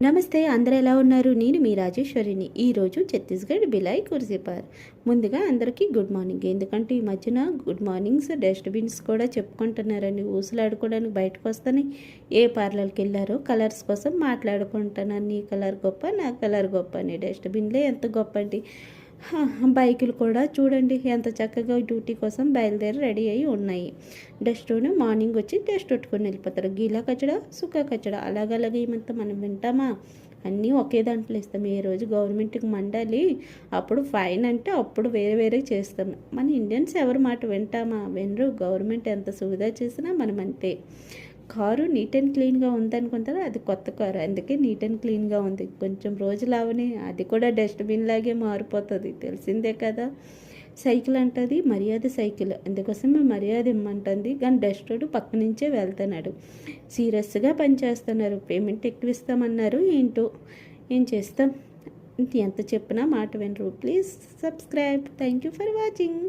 నమస్తే, అందరూ ఎలా ఉన్నారు? నేను మీ రాజేశ్వరిని. ఈరోజు ఛత్తీస్గఢ్ బిలాయ్ కుర్సిపార్. ముందుగా అందరికీ గుడ్ మార్నింగ్. ఎందుకంటే ఈ మధ్యన గుడ్ మార్నింగ్స్ డస్ట్బిన్స్ కూడా చెప్పుకుంటున్నారండి. ఊసులాడుకోవడానికి బయటకు వస్తానే ఏ పార్లర్కి వెళ్ళారో కలర్స్ కోసం మాట్లాడుకుంటున్నారు. నీ కలర్ గొప్ప, నా కలర్ గొప్ప అని. డస్ట్బిన్లే ఎంత గొప్ప అండి. బైకులు కూడా చూడండి ఎంత చక్కగా డ్యూటీ కోసం బయలుదేరి రెడీ అయి ఉన్నాయి. డస్ట్ను మార్నింగ్ వచ్చి డస్ట్ కొట్టుకొని వెళ్ళిపోతారు. గీలా కచ్చడా, సుక్క కచ్చడా, అలాగలాగే ఏమంతా మనం వింటామా? అన్నీ ఒకే దాంట్లో ఇస్తాం. ఏ రోజు గవర్నమెంట్కి మండాలి, అప్పుడు ఫైన్ అంటే అప్పుడు వేరే వేరే చేస్తాం. మన ఇండియన్స్ ఎవరి మాట వింటామా? వినరు. గవర్నమెంట్ ఎంత సువిధా చేసినా మనం అంతే. కారు నీట్ అండ్ క్లీన్గా ఉందనుకుంటారు, అది కొత్త కారు, అందుకే నీట్ అండ్ క్లీన్గా ఉంది. కొంచెం రోజులు అవని అది కూడా డస్ట్బిన్ లాగే మారిపోతుంది, తెలిసిందే కదా. సైకిల్ అంటుంది మర్యాద సైకిల్, అందుకోసమే మర్యాద ఇమ్మంటుంది. కానీ డస్టోడు పక్క నుంచే వెళ్తున్నాడు. సీరియస్గా పనిచేస్తున్నారు. పేమెంట్ ఎక్కువ ఇస్తామన్నారు, ఏంటో ఏం చేస్తాం. ఎంత చెప్పినా మాట వినరు. Please subscribe. Thank you for watching.